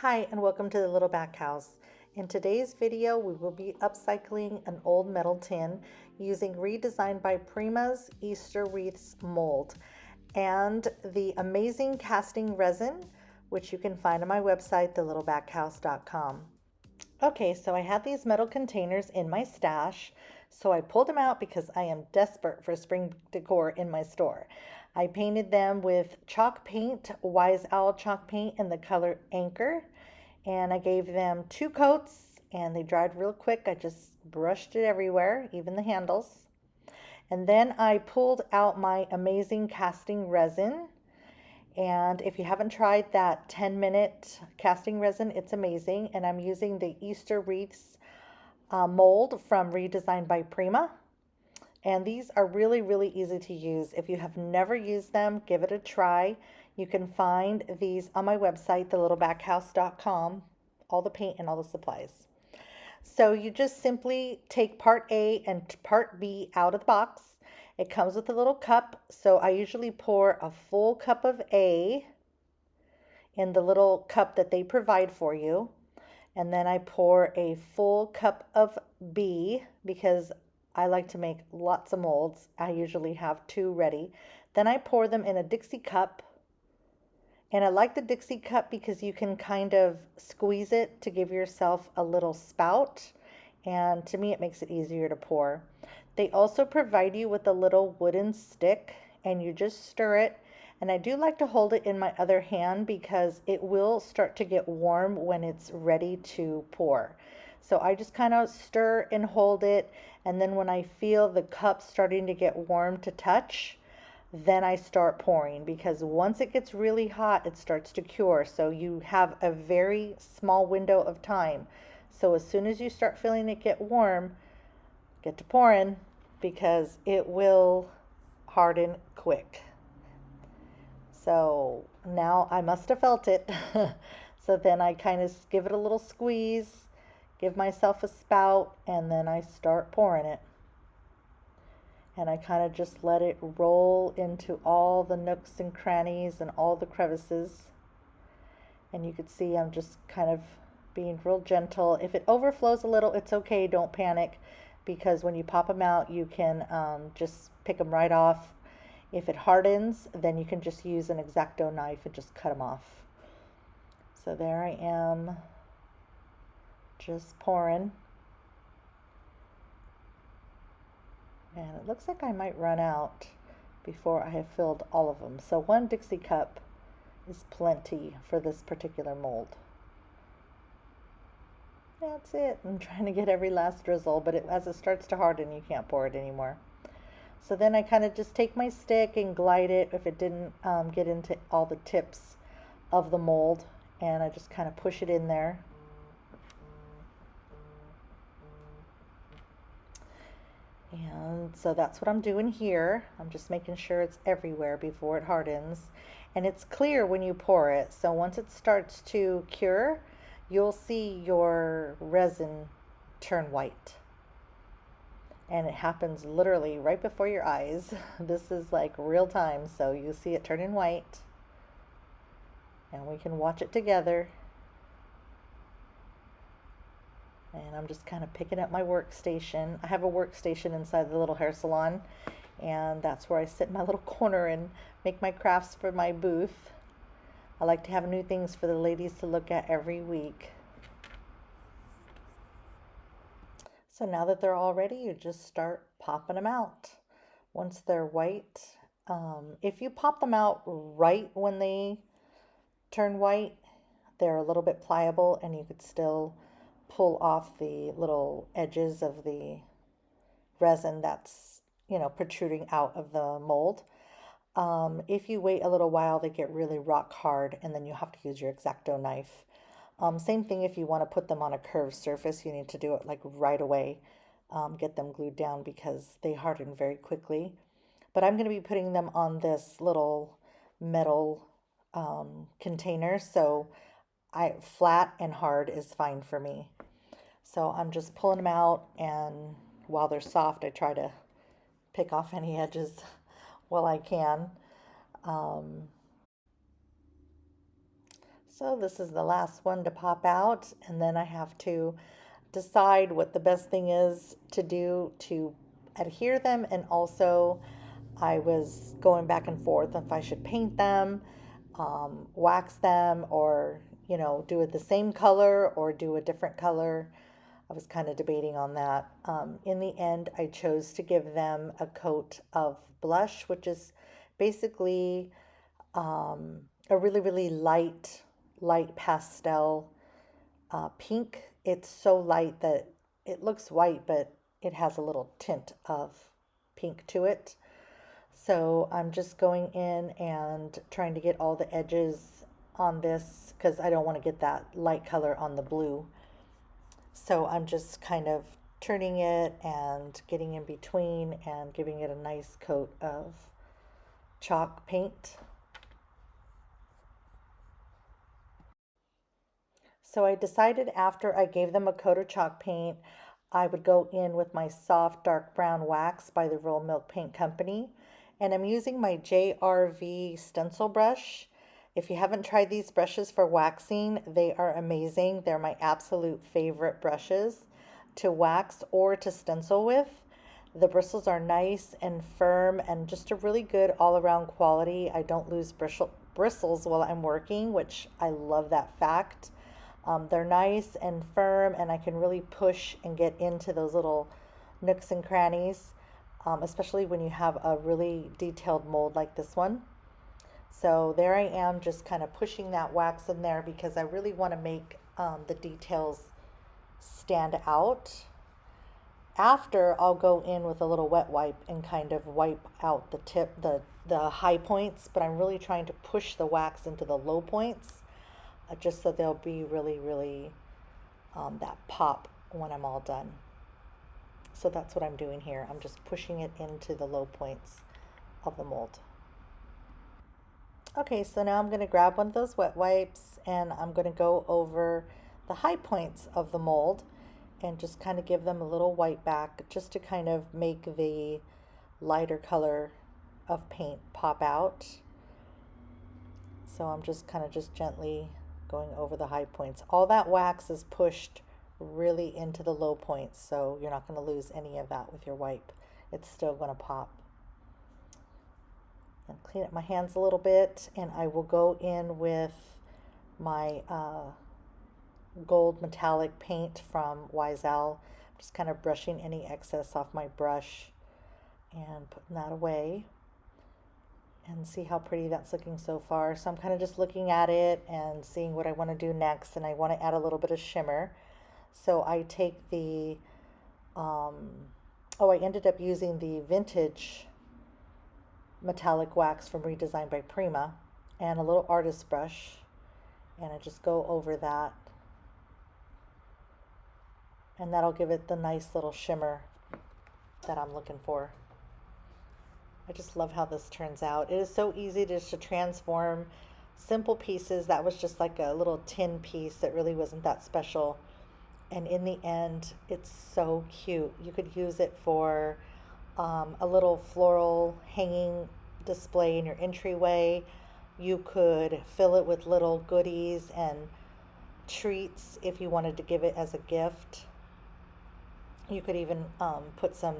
Hi and welcome to the Little Back House. In today's video we will be upcycling an old metal tin using ReDesign by Prima's Easter Wreaths mold and the amazing casting resin, which you can find on my website thelittlebackhouse.com. Okay, so I had these metal containers in my stash, so I pulled them out because I am desperate for spring decor in my store. I painted them with chalk paint, Wise Owl chalk paint in the color Anchor, and I gave them 2 coats and they dried real quick. I just brushed it everywhere, even the handles. And then I pulled out my amazing casting resin. And if you haven't tried that 10-minute casting resin, it's amazing. And I'm using the Easter Wreaths mold from ReDesign by Prima. And these are really, really easy to use. If you have never used them, give it a try. You can find these on my website, thelittlebackhouse.com, all the paint and all the supplies. So you just simply take part A and part B out of the box. It comes with a little cup, so I usually pour a full cup of A in the little cup that they provide for you. And then I pour a full cup of B because I like to make lots of molds. I usually have 2 ready. Then I pour them in a Dixie cup. And I like the Dixie cup because you can kind of squeeze it to give yourself a little spout. And to me, it makes it easier to pour. They also provide you with a little wooden stick and you just stir it. And I do like to hold it in my other hand because it will start to get warm when it's ready to pour. So I just kind of stir and hold it. And then when I feel the cup starting to get warm to touch, then I start pouring, because once it gets really hot, it starts to cure. So you have a very small window of time. So as soon as you start feeling it get warm, get to pouring because it will harden quick. So now I must have felt it. So then I kind of give it a little squeeze, give myself a spout, and then I start pouring it. And I kind of just let it roll into all the nooks and crannies and all the crevices. And you can see I'm just kind of being real gentle. If it overflows a little, it's okay, don't panic, because when you pop them out, you can just pick them right off. If it hardens, then you can just use an X-Acto knife and just cut them off. So there I am, just pouring. And it looks like I might run out before I have filled all of them. So 1 Dixie cup is plenty for this particular mold. That's it. I'm trying to get every last drizzle, but as it starts to harden, you can't pour it anymore. So then I kind of just take my stick and glide it if it didn't get into all the tips of the mold, and I just kind of push it in there. And so that's what I'm doing here. I'm just making sure it's everywhere before it hardens. And it's clear when you pour it. So once it starts to cure, you'll see your resin turn white. And it happens literally right before your eyes. This is like real time. So you see it turning white. And we can watch it together. And I'm just kind of picking up my workstation. I have a workstation inside the little hair salon, and that's where I sit in my little corner and make my crafts for my booth. I like to have new things for the ladies to look at every week. So now that they're all ready, you just start popping them out. Once they're white, if you pop them out right when they turn white, they're a little bit pliable and you could still pull off the little edges of the resin that's, protruding out of the mold. If you wait a little while, they get really rock hard and then you have to use your X-Acto knife. Same thing if you want to put them on a curved surface, you need to do it like right away. Get them glued down because they harden very quickly. But I'm going to be putting them on this little metal container, so flat and hard is fine for me. So I'm just pulling them out, and while they're soft, I try to pick off any edges while I can. So this is the last one to pop out, and then I have to decide what the best thing is to do to adhere them, and also I was going back and forth if I should paint them, wax them, or do it the same color or do a different color. I was kind of debating on that. In the end, I chose to give them a coat of blush, which is basically a really, really light pastel pink. It's so light that it looks white, but it has a little tint of pink to it. So I'm just going in and trying to get all the edges on this because I don't want to get that light color on the blue. So I'm just kind of turning it and getting in between and giving it a nice coat of chalk paint. So I decided after I gave them a coat of chalk paint, I would go in with my soft dark brown wax by the Royal Milk Paint Company. And I'm using my JRV stencil brush. If you haven't tried these brushes for waxing, they are amazing. They're my absolute favorite brushes to wax or to stencil with. The bristles are nice and firm and just a really good all-around quality. I don't lose bristles while I'm working, which I love that fact. They're nice and firm, and I can really push and get into those little nooks and crannies, especially when you have a really detailed mold like this one. So there I am, just kind of pushing that wax in there because I really want to make the details stand out. After, I'll go in with a little wet wipe and kind of wipe out the high points, but I'm really trying to push the wax into the low points just so they'll be really, really that pop when I'm all done. So that's what I'm doing here. I'm just pushing it into the low points of the mold. Okay, so now I'm going to grab one of those wet wipes and I'm going to go over the high points of the mold and just kind of give them a little white back just to kind of make the lighter color of paint pop out. So I'm just kind of just gently going over the high points. All that wax is pushed really into the low points, so you're not going to lose any of that with your wipe. It's still going to pop. And clean up my hands a little bit, and I will go in with my gold metallic paint from Wiesel. Just kind of brushing any excess off my brush and putting that away. And see how pretty that's looking so far. So I'm kind of just looking at it and seeing what I want to do next, and I want to add a little bit of shimmer. So I take the, I ended up using the vintage metallic wax from ReDesign by Prima and a little artist brush, and I just go over that, and that'll give it the nice little shimmer that I'm looking for. I just love how this turns out. It is so easy just to transform simple pieces. That was just like a little tin piece that really wasn't that special. And in the end, it's so cute. You could use it for a little floral hanging display in your entryway. You could fill it with little goodies and treats if you wanted to give it as a gift. You could even put some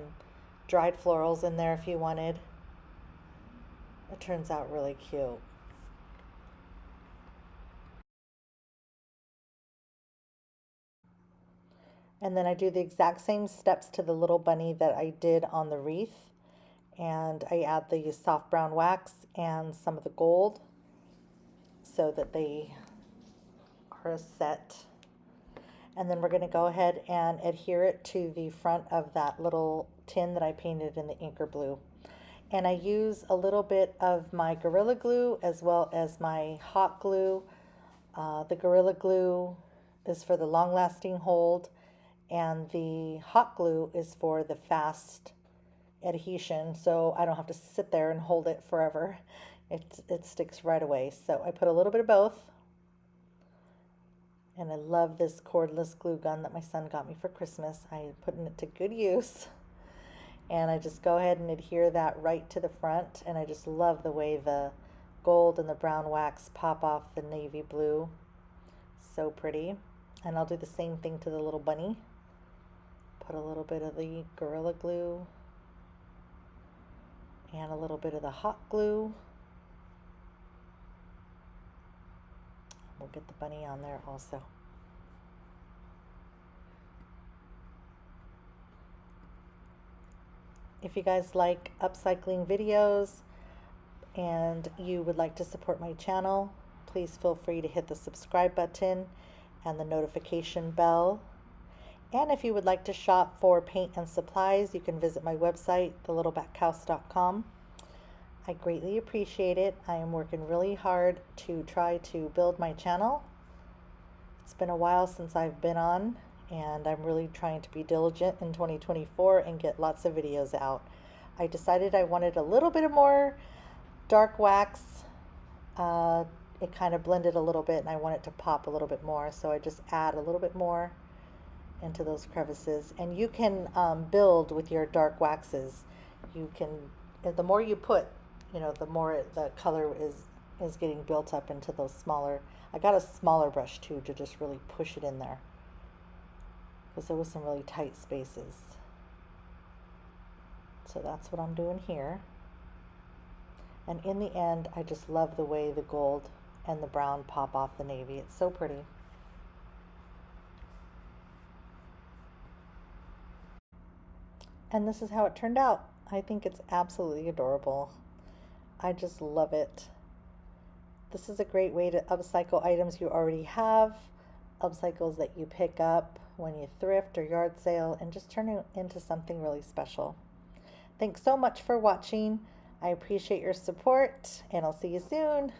dried florals in there if you wanted. It turns out really cute. And then I do the exact same steps to the little bunny that I did on the wreath. And I add the soft brown wax and some of the gold so that they are a set. And then we're going to go ahead and adhere it to the front of that little tin that I painted in the Inker blue. And I use a little bit of my Gorilla Glue as well as my hot glue. The Gorilla Glue is for the long-lasting hold, and the hot glue is for the fast adhesion, so I don't have to sit there and hold it forever. It sticks right away. So I put a little bit of both. And I love this cordless glue gun that my son got me for Christmas. I'm putting it to good use. And I just go ahead and adhere that right to the front. And I just love the way the gold and the brown wax pop off the navy blue. So pretty. And I'll do the same thing to the little bunny. Put a little bit of the Gorilla Glue and a little bit of the hot glue. We'll get the bunny on there also. If you guys like upcycling videos and you would like to support my channel, please feel free to hit the subscribe button and the notification bell. And if you would like to shop for paint and supplies, you can visit my website, thelittlebackhouse.com. I greatly appreciate it. I am working really hard to try to build my channel. It's been a while since I've been on, and I'm really trying to be diligent in 2024 and get lots of videos out. I decided I wanted a little bit of more dark wax. It kind of blended a little bit and I want it to pop a little bit more, so I just add a little bit more into those crevices. And you can build with your dark waxes. You can, the more you put, you know, the more the color is getting built up into those smaller. I got a smaller brush too to just really push it in there, because there was some really tight spaces. So that's what I'm doing here. And in the end, I just love the way the gold and the brown pop off the navy. It's so pretty. And this is how it turned out. I think it's absolutely adorable. I just love it. This is a great way to upcycle items you already have, upcycles that you pick up when you thrift or yard sale, and just turn it into something really special. Thanks so much for watching. I appreciate your support, and I'll see you soon.